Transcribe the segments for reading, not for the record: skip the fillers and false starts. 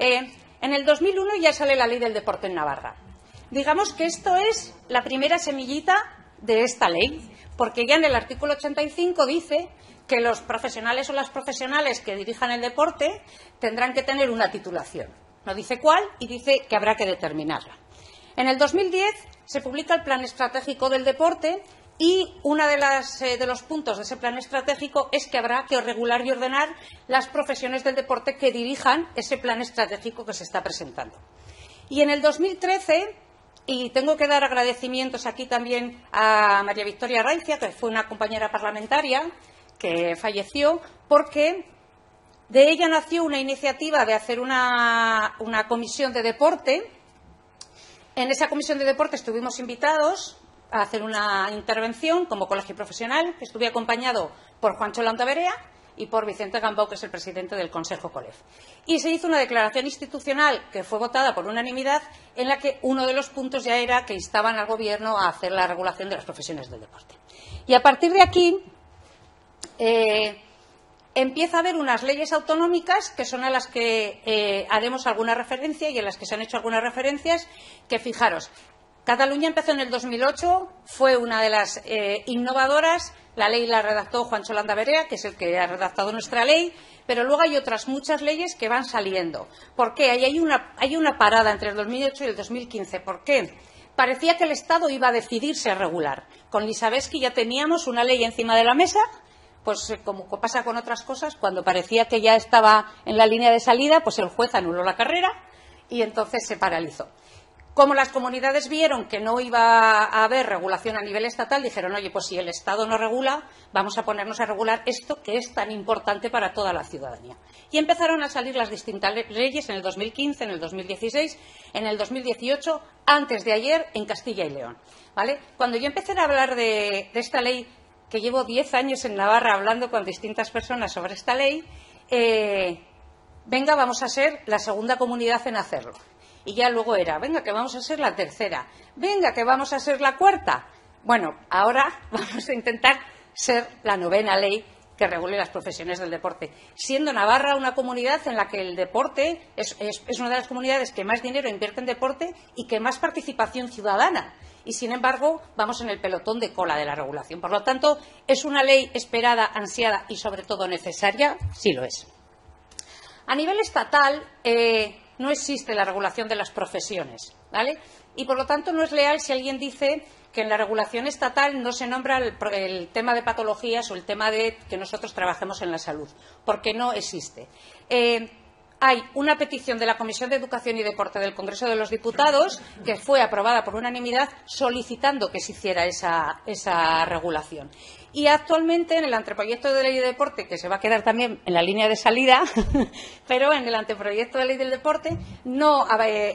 En el 2001 ya sale la Ley del Deporte en Navarra. Digamos que esto es la primera semillita de esta ley, porque ya en el artículo 85 dice que los profesionales o las profesionales que dirijan el deporte tendrán que tener una titulación. No dice cuál y dice que habrá que determinarla. En el 2010 se publica el Plan Estratégico del Deporte y uno de los puntos de ese plan estratégico es que habrá que regular y ordenar las profesiones del deporte que dirijan ese plan estratégico que se está presentando. Y en el 2013, y tengo que dar agradecimientos aquí también a María Victoria Raicia, que fue una compañera parlamentaria que falleció, porque de ella nació una iniciativa de hacer una comisión de deporte. En esa comisión de deporte estuvimos invitados a hacer una intervención como colegio profesional, que estuve acompañado por Juancho Landaverea y por Vicente Gambau, que es el presidente del Consejo COLEF. Y se hizo una declaración institucional que fue votada por unanimidad, en la que uno de los puntos ya era que instaban al Gobierno a hacer la regulación de las profesiones del deporte. Y a partir de aquí empieza a haber unas leyes autonómicas que son a las que haremos alguna referencia y en las que se han hecho algunas referencias, que fijaros, Cataluña empezó en el 2008, fue una de las innovadoras. La ley la redactó Juancho Landaverea, que es el que ha redactado nuestra ley, pero luego hay otras muchas leyes que van saliendo. ¿Por qué? Hay una parada entre el 2008 y el 2015. ¿Por qué? Parecía que el Estado iba a decidirse a regular. Con Lisabeski ya teníamos una ley encima de la mesa, pues como pasa con otras cosas, cuando parecía que ya estaba en la línea de salida, pues el juez anuló la carrera y entonces se paralizó. Como las comunidades vieron que no iba a haber regulación a nivel estatal, dijeron, oye, pues si el Estado no regula, vamos a ponernos a regular esto que es tan importante para toda la ciudadanía. Y empezaron a salir las distintas leyes en el 2015, en el 2016, en el 2018, antes de ayer, en Castilla y León. ¿Vale? Cuando yo empecé a hablar de esta ley, que llevo 10 años en Navarra hablando con distintas personas sobre esta ley, venga, vamos a ser la segunda comunidad en hacerlo. Y ya luego era, venga, que vamos a ser la tercera, venga, que vamos a ser la cuarta. Bueno, ahora vamos a intentar ser la 9ª ley que regule las profesiones del deporte, siendo Navarra una comunidad en la que el deporte es una de las comunidades que más dinero invierte en deporte y que más participación ciudadana. Y, sin embargo, vamos en el pelotón de cola de la regulación. Por lo tanto, ¿es una ley esperada, ansiada y, sobre todo, necesaria? Sí lo es. A nivel estatal, no existe la regulación de las profesiones, ¿vale? Y, por lo tanto, no es leal si alguien dice que en la regulación estatal no se nombra el tema de patologías o el tema de que nosotros trabajemos en la salud, porque no existe. Hay una petición de la Comisión de Educación y Deporte del Congreso de los Diputados que fue aprobada por unanimidad solicitando que se hiciera esa regulación. Y actualmente en el anteproyecto de ley de deporte, que se va a quedar también en la línea de salida, pero en el anteproyecto de ley del deporte no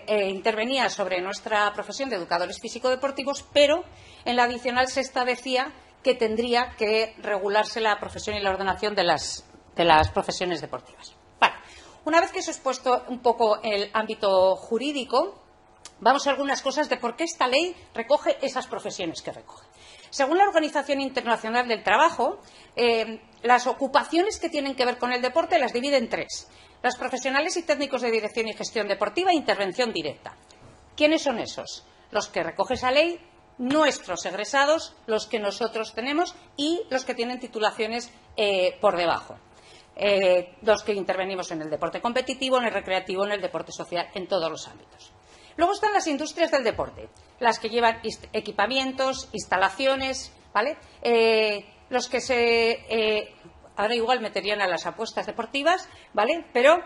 intervenía sobre nuestra profesión de educadores físico-deportivos, pero en la adicional sexta decía que tendría que regularse la profesión y la ordenación de las profesiones deportivas. Vale. Una vez que os he expuesto un poco el ámbito jurídico, vamos a algunas cosas de por qué esta ley recoge esas profesiones que recoge. Según la Organización Internacional del Trabajo, las ocupaciones que tienen que ver con el deporte las divide en 3. Las profesionales y técnicos de dirección y gestión deportiva e intervención directa. ¿Quiénes son esos? Los que recoge esa ley, nuestros egresados, los que nosotros tenemos y los que tienen titulaciones por debajo. Los que intervenimos en el deporte competitivo, en el recreativo, en el deporte social, en todos los ámbitos. Luego están las industrias del deporte, las que llevan equipamientos, instalaciones, ¿vale? Los que ahora igual meterían a las apuestas deportivas, ¿vale? Pero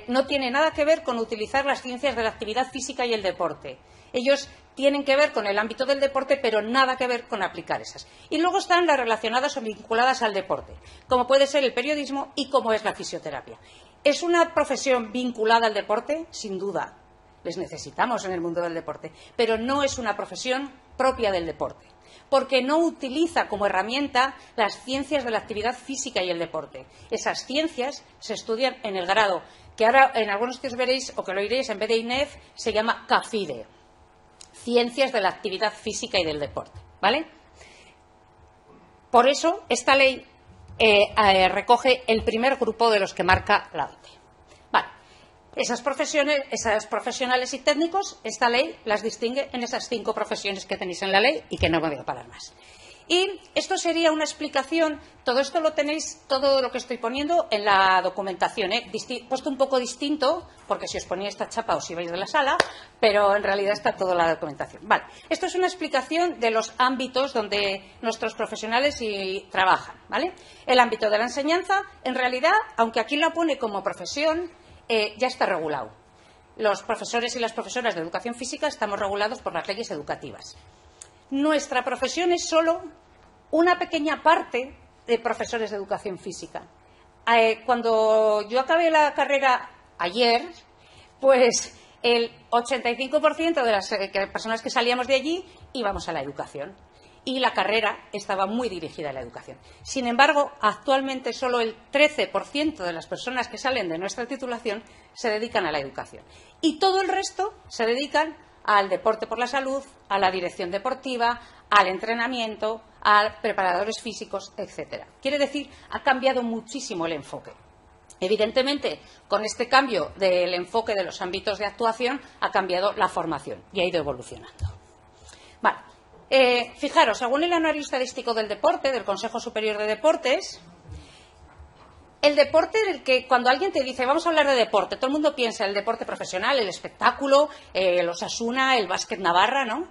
no tiene nada que ver con utilizar las ciencias de la actividad física y el deporte. Ellos tienen que ver con el ámbito del deporte, pero nada que ver con aplicar esas. Y luego están las relacionadas o vinculadas al deporte, como puede ser el periodismo y como es la fisioterapia. ¿Es una profesión vinculada al deporte? Sin duda. Les necesitamos en el mundo del deporte, pero no es una profesión propia del deporte, porque no utiliza como herramienta las ciencias de la actividad física y el deporte. Esas ciencias se estudian en el grado, que ahora en algunos sitios veréis, o que lo oiréis, en vez de INEF, se llama CAFIDE, Ciencias de la Actividad Física y del Deporte, ¿vale? Por eso, esta ley recoge el primer grupo de los que marca la OIT. Vale. Esas profesionales y técnicos, esta ley las distingue en esas 5 profesiones que tenéis en la ley y que no me voy a parar más. Y esto sería una explicación, todo esto lo tenéis, todo lo que estoy poniendo en la documentación, puesto un poco distinto, porque si os ponía esta chapa os ibais de la sala, pero en realidad está toda la documentación. Vale, esto es una explicación de los ámbitos donde nuestros profesionales trabajan, ¿vale? El ámbito de la enseñanza, en realidad, aunque aquí lo pone como profesión, ya está regulado. Los profesores y las profesoras de educación física estamos regulados por las leyes educativas. Nuestra profesión es solo una pequeña parte de profesores de educación física. Cuando yo acabé la carrera ayer, pues el 85% de las personas que salíamos de allí íbamos a la educación. Y la carrera estaba muy dirigida a la educación. Sin embargo, actualmente solo el 13% de las personas que salen de nuestra titulación se dedican a la educación. Y todo el resto se dedican al deporte por la salud, a la dirección deportiva, al entrenamiento, a preparadores físicos, etcétera. Quiere decir, ha cambiado muchísimo el enfoque. Evidentemente, con este cambio del enfoque de los ámbitos de actuación, ha cambiado la formación y ha ido evolucionando. Vale. Fijaros, según el Anuario Estadístico del Deporte, del Consejo Superior de Deportes, el deporte del que cuando alguien te dice vamos a hablar de deporte, todo el mundo piensa el deporte profesional, el espectáculo, el Osasuna, el básquet Navarra, ¿no?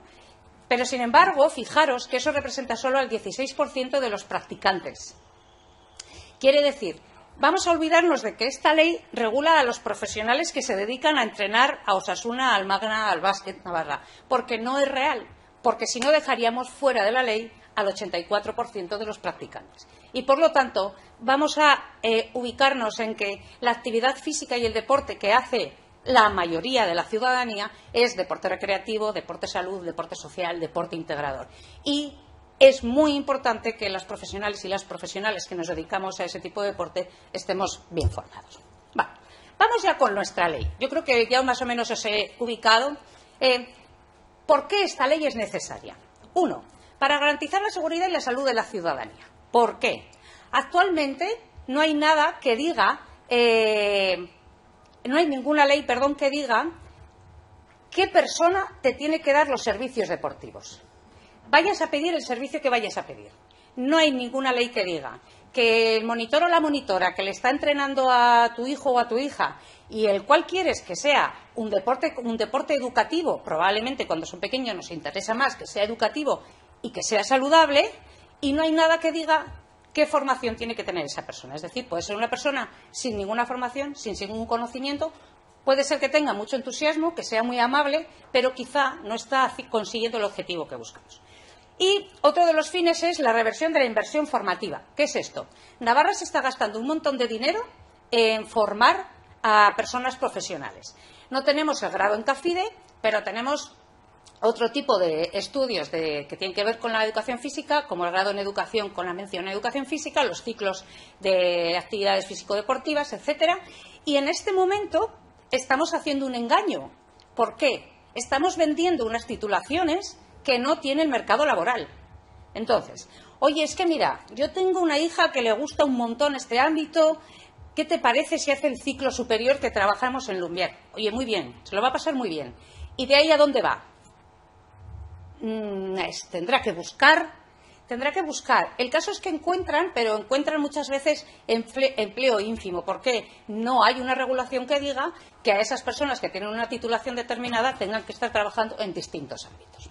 Pero, sin embargo, fijaros que eso representa solo al 16% de los practicantes. Quiere decir, vamos a olvidarnos de que esta ley regula a los profesionales que se dedican a entrenar a Osasuna, al Magna, al básquet Navarra, porque no es real, porque si no dejaríamos fuera de la ley al 84% de los practicantes. Y, por lo tanto, vamos a ubicarnos en que la actividad física y el deporte que hace la mayoría de la ciudadanía es deporte recreativo, deporte salud, deporte social, deporte integrador. Y es muy importante que los profesionales y las profesionales que nos dedicamos a ese tipo de deporte estemos bien formados. Vale. Vamos ya con nuestra ley. Yo creo que ya más o menos os he ubicado. ¿Por qué esta ley es necesaria? 1. Para garantizar la seguridad y la salud de la ciudadanía. ¿Por qué? Actualmente no hay nada que diga, no hay ninguna ley, que diga qué persona te tiene que dar los servicios deportivos. Vayas a pedir el servicio que vayas a pedir. No hay ninguna ley que diga que el monitor o la monitora que le está entrenando a tu hijo o a tu hija y el cual quieres que sea un deporte educativo, probablemente cuando son pequeños nos interesa más que sea educativo y que sea saludable, y no hay nada que diga qué formación tiene que tener esa persona. Es decir, puede ser una persona sin ninguna formación, sin ningún conocimiento, puede ser que tenga mucho entusiasmo, que sea muy amable, pero quizá no está consiguiendo el objetivo que buscamos. Y otro de los fines es la reversión de la inversión formativa. ¿Qué es esto? Navarra se está gastando un montón de dinero en formar a personas profesionales. No tenemos el grado en CAFIDE, pero tenemos otro tipo de estudios que tienen que ver con la educación física, como el grado en educación con la mención en educación física, los ciclos de actividades físico-deportivas, etcétera. Y en este momento estamos haciendo un engaño. ¿Por qué? Estamos vendiendo unas titulaciones que no tienen mercado laboral. Entonces, oye, es que mira, yo tengo una hija que le gusta un montón este ámbito. ¿Qué te parece si hace el ciclo superior que trabajamos en Lumbier? Oye, muy bien, se lo va a pasar muy bien. ¿Y de ahí a dónde va? Tendrá que buscar. El caso es que encuentran, pero encuentran muchas veces empleo ínfimo, porque no hay una regulación que diga que a esas personas que tienen una titulación determinada tengan que estar trabajando en distintos ámbitos.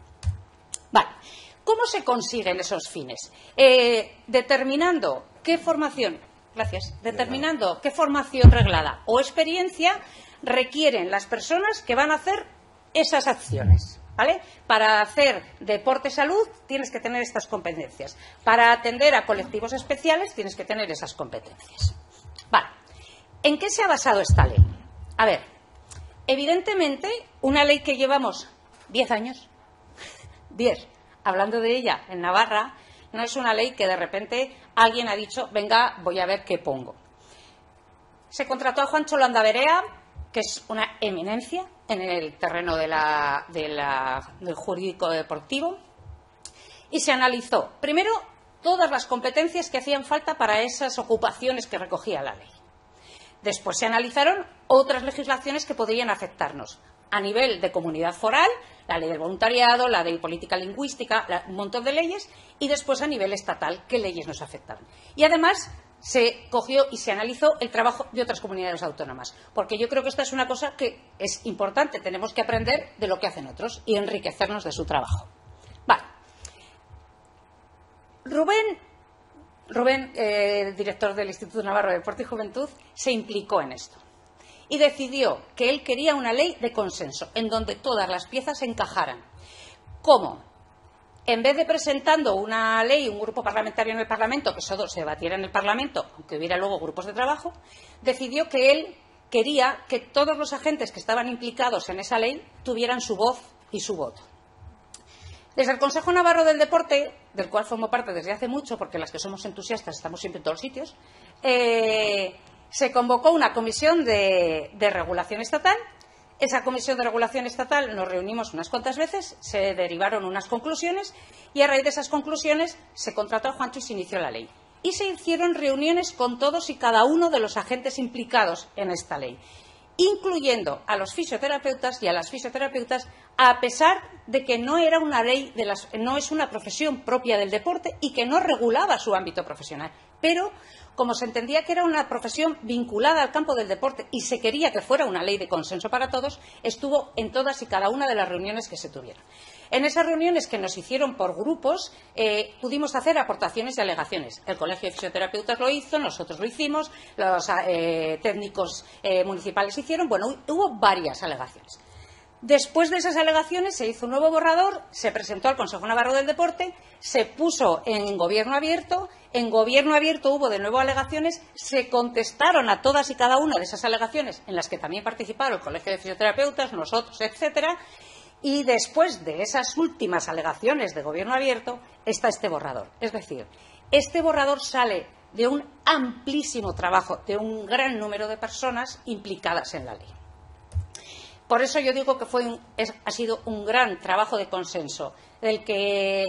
Vale. ¿Cómo se consiguen esos fines? Determinando qué formación reglada o experiencia requieren las personas que van a hacer esas acciones. ¿Vale? Para hacer deporte-salud tienes que tener estas competencias. Para atender a colectivos especiales tienes que tener esas competencias. Vale. ¿En qué se ha basado esta ley? A ver, evidentemente, una ley que llevamos 10 años, 10, hablando de ella en Navarra, no es una ley que de repente alguien ha dicho, venga, voy a ver qué pongo. Se contrató a Juancho Landaverea, que es una eminencia en el terreno del jurídico deportivo, y se analizó, primero, todas las competencias que hacían falta para esas ocupaciones que recogía la ley. Después se analizaron otras legislaciones que podrían afectarnos a nivel de comunidad foral, la ley del voluntariado, la ley de política lingüística, un montón de leyes, y después a nivel estatal, qué leyes nos afectaban. Y además se cogió y se analizó el trabajo de otras comunidades autónomas, porque yo creo que esta es una cosa que es importante, tenemos que aprender de lo que hacen otros y enriquecernos de su trabajo. Vale. Rubén, director del Instituto Navarro de Deporte y Juventud, se implicó en esto y decidió que él quería una ley de consenso, en donde todas las piezas encajaran. ¿Cómo? En vez de presentando una ley, un grupo parlamentario en el Parlamento, que solo se debatiera en el Parlamento, aunque hubiera luego grupos de trabajo, decidió que él quería que todos los agentes que estaban implicados en esa ley tuvieran su voz y su voto. Desde el Consejo Navarro del Deporte, del cual formo parte desde hace mucho, porque las que somos entusiastas estamos siempre en todos los sitios, se convocó una comisión de regulación estatal. Esa comisión de regulación estatal nos reunimos unas cuantas veces, se derivaron unas conclusiones y a raíz de esas conclusiones se contrató a Juancho y se inició la ley. Y se hicieron reuniones con todos y cada uno de los agentes implicados en esta ley, incluyendo a los fisioterapeutas y a las fisioterapeutas, a pesar de que no era una ley, no es una profesión propia del deporte y que no regulaba su ámbito profesional. Pero, como se entendía que era una profesión vinculada al campo del deporte y se quería que fuera una ley de consenso para todos, estuvo en todas y cada una de las reuniones que se tuvieron. En esas reuniones que nos hicieron por grupos, pudimos hacer aportaciones y alegaciones. El Colegio de Fisioterapeutas lo hizo, nosotros lo hicimos, los técnicos municipales hicieron, bueno, hubo varias alegaciones. Después de esas alegaciones se hizo un nuevo borrador, se presentó al Consejo Navarro del Deporte, se puso en Gobierno Abierto, en Gobierno Abierto hubo de nuevo alegaciones, se contestaron a todas y cada una de esas alegaciones, en las que también participaron el Colegio de Fisioterapeutas, nosotros, etcétera, y después de esas últimas alegaciones de Gobierno Abierto está este borrador. Es decir, este borrador sale de un amplísimo trabajo de un gran número de personas implicadas en la ley. Por eso yo digo que ha sido un gran trabajo de consenso, del que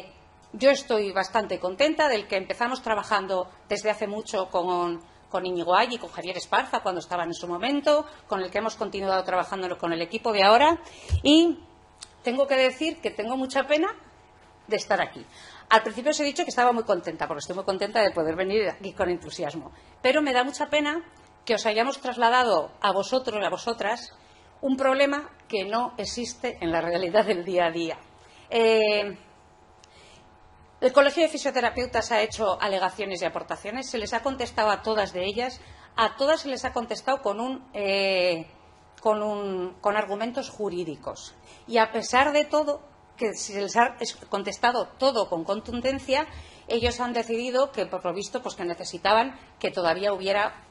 yo estoy bastante contenta, del que empezamos trabajando desde hace mucho con Íñigo Ay y con Javier Esparza, cuando estaban en su momento, con el que hemos continuado trabajando con el equipo de ahora. Y tengo que decir que tengo mucha pena de estar aquí. Al principio os he dicho que estaba muy contenta, porque estoy muy contenta de poder venir aquí con entusiasmo. Pero me da mucha pena que os hayamos trasladado a vosotros y a vosotras un problema que no existe en la realidad del día a día. El Colegio de Fisioterapeutas ha hecho alegaciones y aportaciones, se les ha contestado a todas de ellas, a todas se les ha contestado con argumentos jurídicos. Y a pesar de todo, que se les ha contestado todo con contundencia, ellos han decidido que, por lo visto, pues que necesitaban que todavía hubiera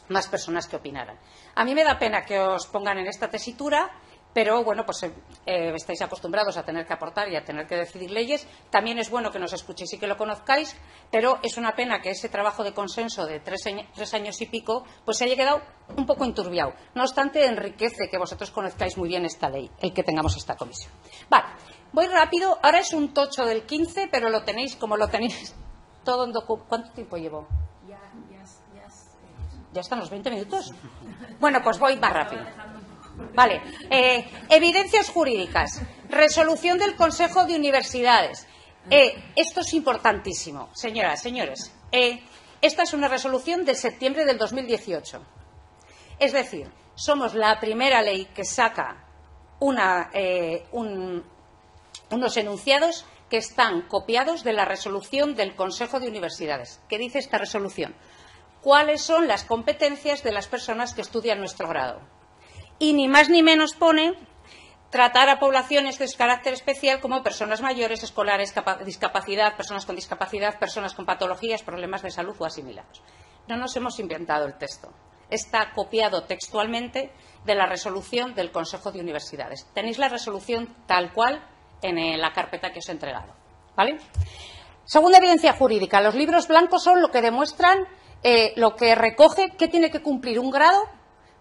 más personas que opinaran. A mí me da pena que os pongan en esta tesitura, pero bueno, pues estáis acostumbrados a tener que aportar y a tener que decidir leyes. También es bueno que nos escuchéis y que lo conozcáis, pero es una pena que ese trabajo de consenso de 3 años y pico pues se haya quedado un poco enturbiado. No obstante, enriquece que vosotros conozcáis muy bien esta ley, el que tengamos esta comisión. Vale, voy rápido. Ahora es un tocho del 15, pero lo tenéis, como lo tenéis todo en documento. ¿Cuánto tiempo llevo? ¿Ya están los 20 minutos? Bueno, pues voy más rápido. Vale. Evidencias jurídicas. Resolución del Consejo de Universidades. Esto es importantísimo, señoras, señores. Esta es una resolución de septiembre del 2018. Es decir, somos la primera ley que saca unos enunciados que están copiados de la resolución del Consejo de Universidades. ¿Qué dice esta resolución? ¿Cuáles son las competencias de las personas que estudian nuestro grado? Y ni más ni menos pone tratar a poblaciones de carácter especial como personas mayores, escolares, discapacidad, personas con discapacidad, personas con patologías, problemas de salud o asimilados. No nos hemos inventado el texto. Está copiado textualmente de la resolución del Consejo de Universidades. Tenéis la resolución tal cual en la carpeta que os he entregado. ¿Vale? Segunda evidencia jurídica. Los libros blancos son lo que demuestran, lo que recoge qué tiene que cumplir un grado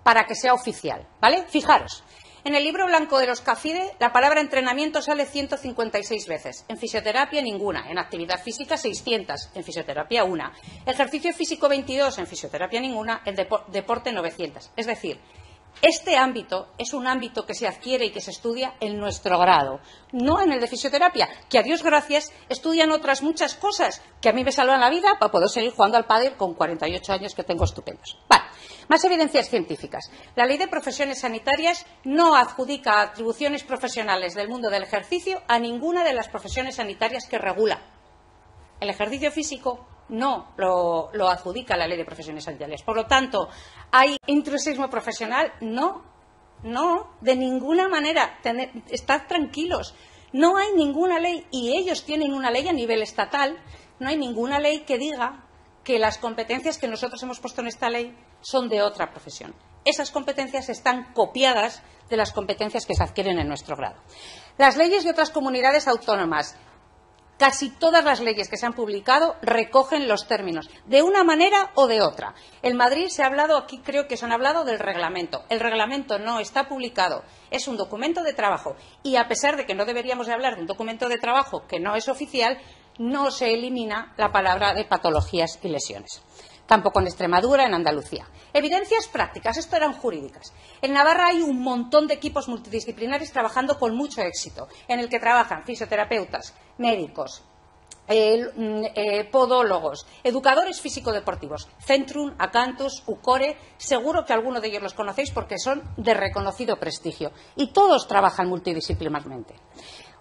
para que sea oficial. ¿Vale? Fijaros. En el libro blanco de los CAFIDE, la palabra entrenamiento sale 156 veces. En fisioterapia, ninguna. En actividad física, 600. En fisioterapia, 1. Ejercicio físico, 22. En fisioterapia, ninguna. En deporte, 900. Es decir, este ámbito es un ámbito que se adquiere y que se estudia en nuestro grado, no en el de fisioterapia, que a Dios gracias estudian otras muchas cosas que a mí me salvan la vida para poder seguir jugando al pádel con 48 años que tengo estupendos. Vale, más evidencias científicas. La Ley de Profesiones Sanitarias no adjudica atribuciones profesionales del mundo del ejercicio a ninguna de las profesiones sanitarias que regula. El ejercicio físico no lo adjudica la Ley de Profesiones Sanitarias. Por lo tanto, ¿hay intrusismo profesional? No, de ninguna manera. Estad tranquilos. No hay ninguna ley, y ellos tienen una ley a nivel estatal, no hay ninguna ley que diga que las competencias que nosotros hemos puesto en esta ley son de otra profesión. Esas competencias están copiadas de las competencias que se adquieren en nuestro grado. Las leyes de otras comunidades autónomas. Casi todas las leyes que se han publicado recogen los términos, de una manera o de otra. En Madrid se ha hablado, aquí creo que se han hablado del reglamento. El reglamento no está publicado, es un documento de trabajo. Y a pesar de que no deberíamos de hablar de un documento de trabajo que no es oficial, no se elimina la palabra de patologías y lesiones. Tampoco en Extremadura, en Andalucía. Evidencias prácticas, esto eran jurídicas. En Navarra hay un montón de equipos multidisciplinares trabajando con mucho éxito, en el que trabajan fisioterapeutas, médicos, podólogos, educadores físico-deportivos, Centrum, Acantus, Ucore, seguro que alguno de ellos los conocéis porque son de reconocido prestigio y todos trabajan multidisciplinarmente.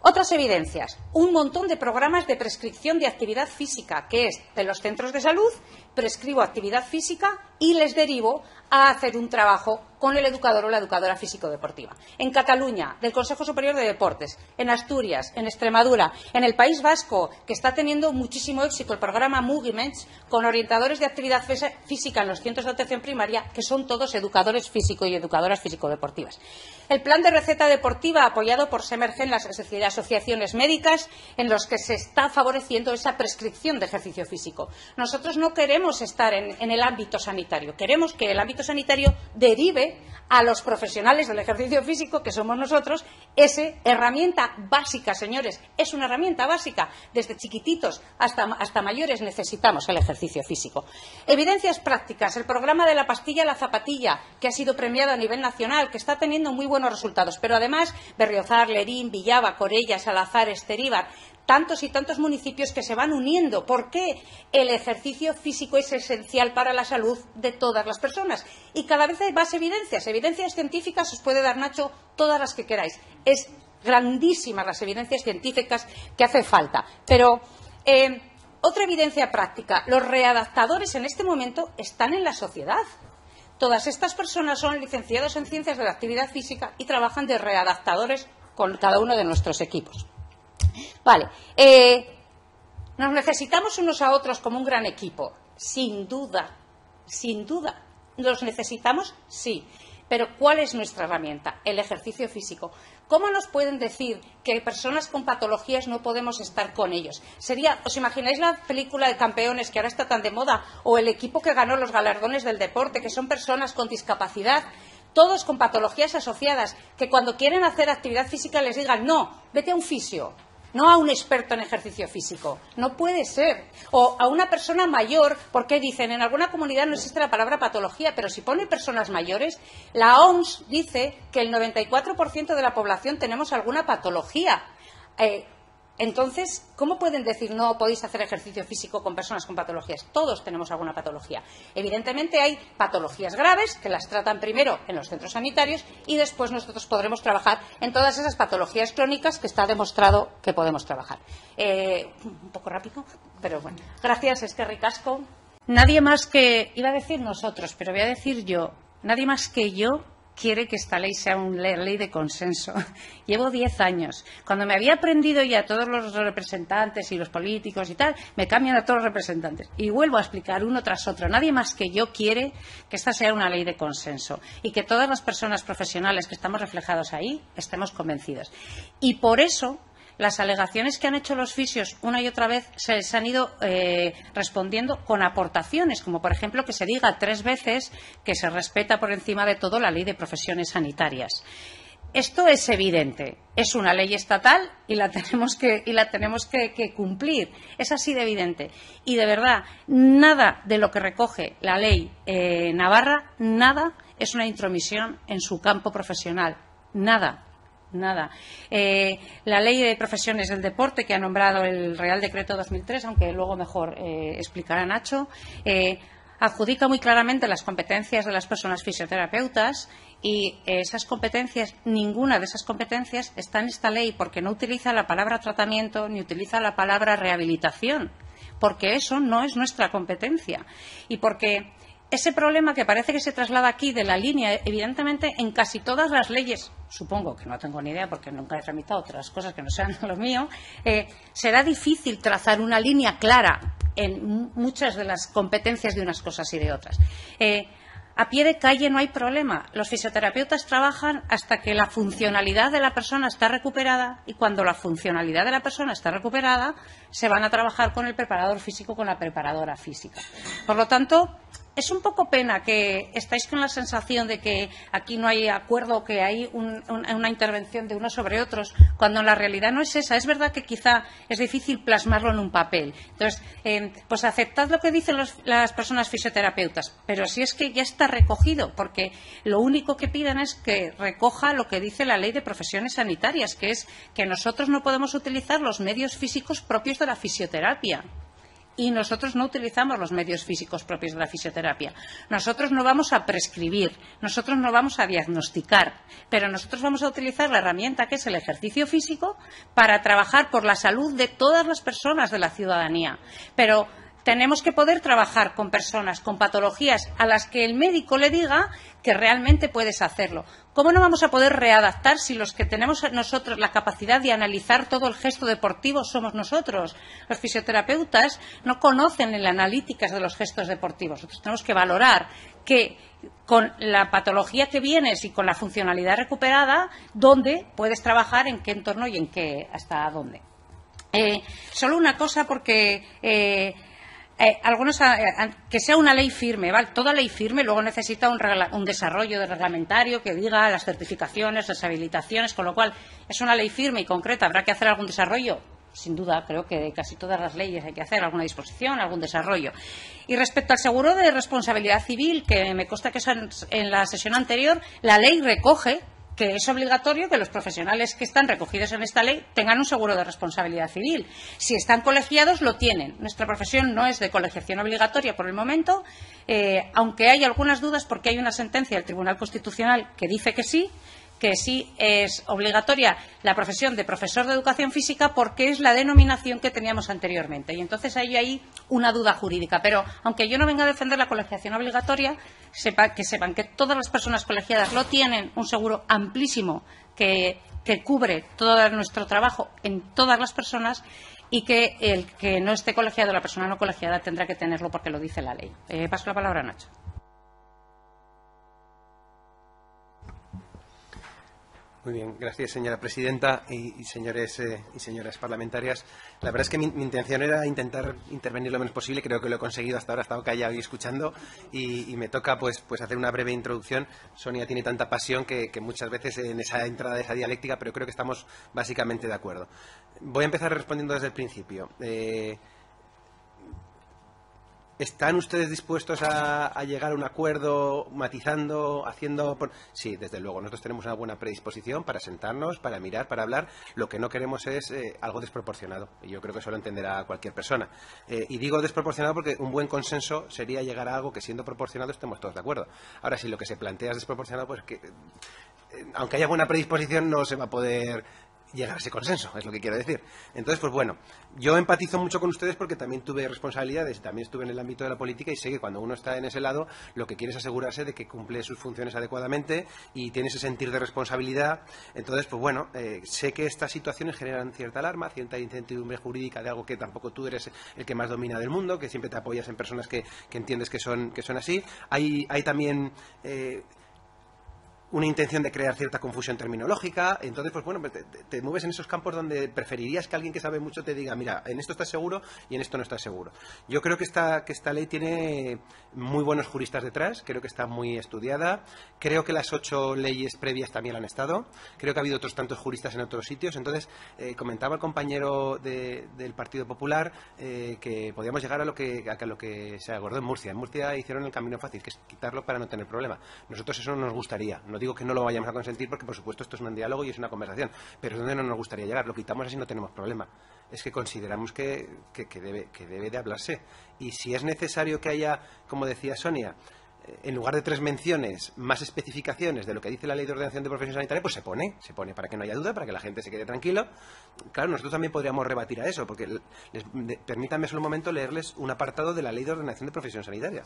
Otras evidencias, un montón de programas de prescripción de actividad física, que es de los centros de salud, prescribo actividad física y les derivo a hacer un trabajo con el educador o la educadora físico-deportiva. En Cataluña, del Consejo Superior de Deportes, en Asturias, en Extremadura, en el País Vasco, que está teniendo muchísimo éxito el programa Moviments, con orientadores de actividad física en los centros de atención primaria, que son todos educadores físicos y educadoras físico-deportivas. El plan de receta deportiva, apoyado por Semergen, las asociaciones médicas, en los que se está favoreciendo esa prescripción de ejercicio físico. Nosotros no queremos estar en el ámbito sanitario, queremos que el ámbito sanitario derive a los profesionales del ejercicio físico, que somos nosotros, esa herramienta básica, señores, es una herramienta básica. Desde chiquititos hasta mayores necesitamos el ejercicio físico. Evidencias prácticas, el programa de la pastilla a la zapatilla, que ha sido premiado a nivel nacional, que está teniendo muy buenos resultados, pero además Berriozar, Lerín, Villava, Corella, Salazar, Esteríbar, tantos y tantos municipios que se van uniendo. ¿Por qué? El ejercicio físico es esencial para la salud de todas las personas. Y cada vez hay más evidencias. Evidencias científicas os puede dar Nacho todas las que queráis. Es grandísimas las evidencias científicas que hace falta. Pero otra evidencia práctica. Los readaptadores en este momento están en la sociedad. Todas estas personas son licenciados en Ciencias de la Actividad Física y trabajan de readaptadores con cada uno de nuestros equipos. Vale, nos necesitamos unos a otros como un gran equipo, sin duda, ¿los necesitamos? Sí, pero ¿cuál es nuestra herramienta? El ejercicio físico. ¿Cómo nos pueden decir que personas con patologías no podemos estar con ellos? ¿Os imagináis la película de Campeones, que ahora está tan de moda, o el equipo que ganó los galardones del deporte, que son personas con discapacidad? Todos con patologías asociadas, que cuando quieren hacer actividad física les digan, no, vete a un fisio, no a un experto en ejercicio físico. No puede ser. O a una persona mayor, porque dicen, en alguna comunidad no existe la palabra patología, pero si pone personas mayores, la OMS dice que el 94% de la población tenemos alguna patología. Entonces, ¿cómo pueden decir no podéis hacer ejercicio físico con personas con patologías? Todos tenemos alguna patología. Evidentemente hay patologías graves que las tratan primero en los centros sanitarios y después nosotros podremos trabajar en todas esas patologías crónicas que está demostrado que podemos trabajar. Un poco rápido, pero bueno. Gracias, eskerrik asko. Nadie más que, iba a decir nosotros, pero voy a decir yo, nadie más que yo quiere que esta ley sea una ley de consenso. Llevo 10 años. Cuando me había aprendido ya todos los representantes y los políticos y tal, me cambian a todos los representantes. Y vuelvo a explicar uno tras otro. Nadie más que yo quiere que esta sea una ley de consenso y que todas las personas profesionales que estamos reflejados ahí estemos convencidos. Y por eso las alegaciones que han hecho los fisios una y otra vez se les han ido respondiendo con aportaciones, como por ejemplo que se diga 3 veces que se respeta por encima de todo la Ley de Profesiones Sanitarias. esto es evidente, es una ley estatal y la tenemos que cumplir, es así de evidente. Y de verdad, nada de lo que recoge la ley navarra, nada es una intromisión en su campo profesional, nada. Nada. La Ley de Profesiones del Deporte, que ha nombrado el Real Decreto 2003, aunque luego mejor explicará Nacho, adjudica muy claramente las competencias de las personas fisioterapeutas y esas competencias, ninguna de esas competencias está en esta ley porque no utiliza la palabra tratamiento ni utiliza la palabra rehabilitación, porque eso no es nuestra competencia y porque ese problema que parece que se traslada aquí de la línea, evidentemente en casi todas las leyes, supongo que no tengo ni idea porque nunca he tramitado otras cosas que no sean lo mío, será difícil trazar una línea clara en muchas de las competencias de unas cosas y de otras. A pie de calle no hay problema. Los fisioterapeutas trabajan hasta que la funcionalidad de la persona está recuperada y cuando la funcionalidad de la persona está recuperada se van a trabajar con el preparador físico, con la preparadora física. Por lo tanto, es un poco pena que estáis con la sensación de que aquí no hay acuerdo, que hay una intervención de unos sobre otros, cuando en la realidad no es esa. Es verdad que quizá es difícil plasmarlo en un papel. Entonces, pues aceptad lo que dicen las personas fisioterapeutas, pero si es que ya está recogido, porque lo único que piden es que recoja lo que dice la Ley de Profesiones Sanitarias, que es que nosotros no podemos utilizar los medios físicos propios de la fisioterapia. Y nosotros no utilizamos los medios físicos propios de la fisioterapia. Nosotros no vamos a prescribir, nosotros no vamos a diagnosticar, pero nosotros vamos a utilizar la herramienta que es el ejercicio físico para trabajar por la salud de todas las personas de la ciudadanía. Pero tenemos que poder trabajar con personas con patologías a las que el médico le diga que realmente puedes hacerlo. ¿Cómo no vamos a poder readaptar si los que tenemos nosotros la capacidad de analizar todo el gesto deportivo somos nosotros? Los fisioterapeutas no conocen las analíticas de los gestos deportivos. Nosotros tenemos que valorar que con la patología que vienes y con la funcionalidad recuperada, dónde puedes trabajar, en qué entorno y en qué, hasta dónde. Solo una cosa porque algunos que sea una ley firme, ¿vale? Toda ley firme luego necesita un desarrollo de reglamentario que diga las certificaciones, las habilitaciones, con lo cual es una ley firme y concreta. ¿Habrá que hacer algún desarrollo? Sin duda, creo que de casi todas las leyes hay que hacer alguna disposición, algún desarrollo. Y respecto al seguro de responsabilidad civil, que me consta que en la sesión anterior la ley recoge que es obligatorio que los profesionales que están recogidos en esta ley tengan un seguro de responsabilidad civil. Si están colegiados, lo tienen. Nuestra profesión no es de colegiación obligatoria por el momento, aunque hay algunas dudas porque hay una sentencia del Tribunal Constitucional que dice que sí es obligatoria la profesión de profesor de educación física porque es la denominación que teníamos anteriormente. Y entonces hay ahí una duda jurídica. Pero aunque yo no venga a defender la colegiación obligatoria, que sepan que todas las personas colegiadas lo tienen, un seguro amplísimo que cubre todo nuestro trabajo en todas las personas y que el que no esté colegiado, la persona no colegiada, tendrá que tenerlo porque lo dice la ley. Paso la palabra a Nacho. Muy bien, gracias señora presidenta y señores y señoras parlamentarias. La verdad es que mi intención era intentar intervenir lo menos posible, creo que lo he conseguido hasta ahora, he estado callado y escuchando y me toca pues hacer una breve introducción. Sonia tiene tanta pasión que muchas veces en esa entrada de esa dialéctica, pero creo que estamos básicamente de acuerdo. Voy a empezar respondiendo desde el principio. ¿Están ustedes dispuestos a llegar a un acuerdo, matizando, haciendo...? Sí, desde luego. Nosotros tenemos una buena predisposición para sentarnos, para mirar, para hablar. Lo que no queremos es algo desproporcionado. Y yo creo que eso lo entenderá cualquier persona. Y digo desproporcionado porque un buen consenso sería llegar a algo que, siendo proporcionado, estemos todos de acuerdo. Ahora, si lo que se plantea es desproporcionado, pues que, aunque haya buena predisposición, no se va a poder llegar a ese consenso, es lo que quiero decir. Entonces, pues bueno, yo empatizo mucho con ustedes porque también tuve responsabilidades y también estuve en el ámbito de la política y sé que cuando uno está en ese lado lo que quiere es asegurarse de que cumple sus funciones adecuadamente y tiene ese sentir de responsabilidad. Entonces, pues bueno, sé que estas situaciones generan cierta alarma, cierta incertidumbre jurídica de algo que tampoco tú eres el que más domina del mundo, que siempre te apoyas en personas que entiendes que son así. Hay también una intención de crear cierta confusión terminológica. Entonces, pues bueno, te mueves en esos campos donde preferirías que alguien que sabe mucho te diga, mira, en esto estás seguro y en esto no estás seguro. Yo creo que esta ley tiene muy buenos juristas detrás, creo que está muy estudiada, creo que las 8 leyes previas también lo han estado, creo que ha habido otros tantos juristas en otros sitios. Entonces, comentaba el compañero del Partido Popular que podíamos llegar a lo que se acordó en Murcia. En Murcia hicieron el camino fácil, que es quitarlo para no tener problema. Nosotros eso no nos gustaría. No digo que no lo vayamos a consentir porque, por supuesto, esto es un diálogo y es una conversación, pero es donde no nos gustaría llegar. Lo quitamos así no tenemos problema. Es que consideramos que debe de hablarse. Y si es necesario que haya, como decía Sonia, en lugar de 3 menciones, más especificaciones de lo que dice la Ley de Ordenación de Profesión Sanitaria, pues se pone para que no haya duda, para que la gente se quede tranquilo. Claro, nosotros también podríamos rebatir a eso, porque permítanme solo un momento leerles un apartado de la Ley de Ordenación de Profesión Sanitaria.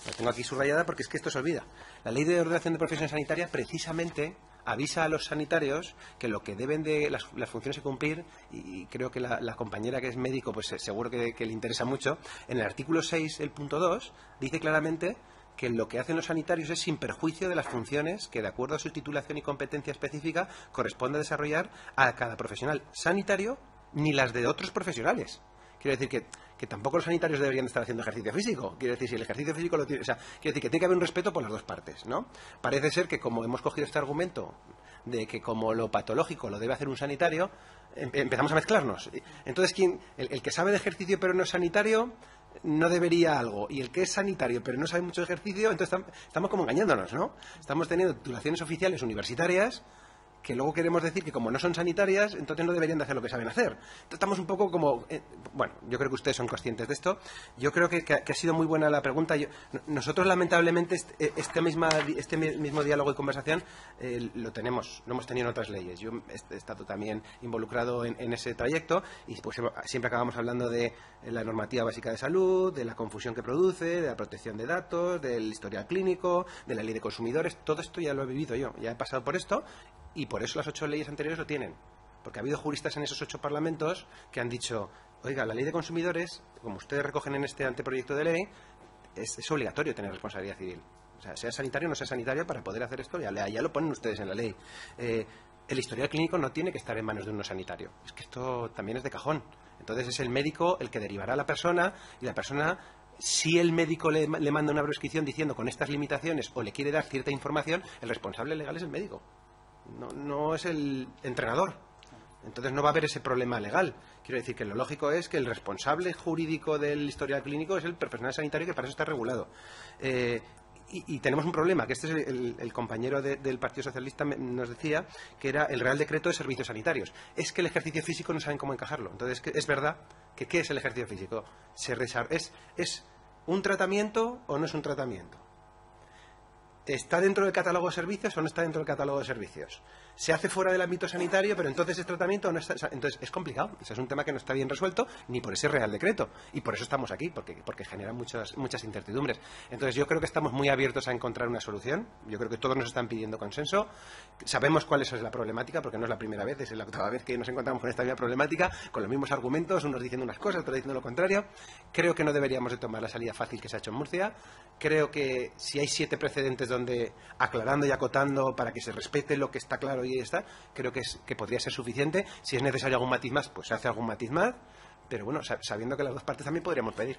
La tengo aquí subrayada porque es que esto se olvida. La Ley de Ordenación de Profesión Sanitaria precisamente avisa a los sanitarios que lo que deben de las funciones de cumplir, y creo que la compañera que es médico, pues seguro que le interesa mucho, en el artículo 6, el punto 2, dice claramente que lo que hacen los sanitarios es sin perjuicio de las funciones que, de acuerdo a su titulación y competencia específica, corresponde desarrollar a cada profesional sanitario, ni las de otros profesionales. Quiero decir que tampoco los sanitarios deberían estar haciendo ejercicio físico. Quiero decir, si el ejercicio físico lo tiene... O sea, quiero decir que tiene que haber un respeto por las dos partes, ¿no? Parece ser que, como hemos cogido este argumento de que como lo patológico lo debe hacer un sanitario, empezamos a mezclarnos. Entonces, el que sabe de ejercicio pero no es sanitario no debería algo, y el que es sanitario pero no sabe mucho de ejercicio, entonces estamos como engañándonos, ¿no? Estamos teniendo titulaciones oficiales universitarias que luego queremos decir que como no son sanitarias, entonces no deberían de hacer lo que saben hacer. Entonces estamos un poco como... bueno, yo creo que ustedes son conscientes de esto. Yo creo que ha sido muy buena la pregunta. Nosotros, lamentablemente, este mismo diálogo y conversación lo hemos tenido en otras leyes. Yo he estado también involucrado en ese trayecto y pues siempre acabamos hablando de la normativa básica de salud, de la confusión que produce, de la protección de datos, del historial clínico, de la ley de consumidores. Todo esto ya lo he vivido yo, ya he pasado por esto. Y por eso las 8 leyes anteriores lo tienen. Porque ha habido juristas en esos 8 parlamentos que han dicho, oiga, la ley de consumidores, como ustedes recogen en este anteproyecto de ley, es obligatorio tener responsabilidad civil. O sea, sea sanitario o no sea sanitario, para poder hacer esto, ya lo ponen ustedes en la ley. El historial clínico no tiene que estar en manos de un no sanitario. Es que esto también es de cajón. Entonces es el médico el que derivará a la persona, y la persona... Si el médico le manda una prescripción diciendo con estas limitaciones o le quiere dar cierta información, el responsable legal es el médico. No es el entrenador. Entonces no va a haber ese problema legal. Quiero decir que lo lógico es que el responsable jurídico del historial clínico es el profesional sanitario, que para eso está regulado. Y tenemos un problema, que este es el compañero del Partido Socialista nos decía, que era el Real Decreto de Servicios Sanitarios. Es que el ejercicio físico no saben cómo encajarlo. Entonces, es verdad que ¿qué es el ejercicio físico? ¿Es un tratamiento o no es un tratamiento? ¿Está dentro del catálogo de servicios o no está dentro del catálogo de servicios? ¿Se hace fuera del ámbito sanitario, pero entonces es tratamiento o no está? Entonces es complicado. Ese es un tema que no está bien resuelto ni por ese Real Decreto. Y por eso estamos aquí, porque genera muchas incertidumbres. Entonces yo creo que estamos muy abiertos a encontrar una solución. Yo creo que todos nos están pidiendo consenso. Sabemos cuál es la problemática, porque no es la primera vez, es la octava vez que nos encontramos con esta misma problemática, con los mismos argumentos, unos diciendo unas cosas, otros diciendo lo contrario. Creo que no deberíamos de tomar la salida fácil que se ha hecho en Murcia. Creo que si hay 7 precedentes donde, aclarando y acotando para que se respete lo que está claro y está, creo que podría ser suficiente. Si es necesario algún matiz más, pues se hace algún matiz más, pero bueno, sabiendo que las dos partes también podríamos pedir.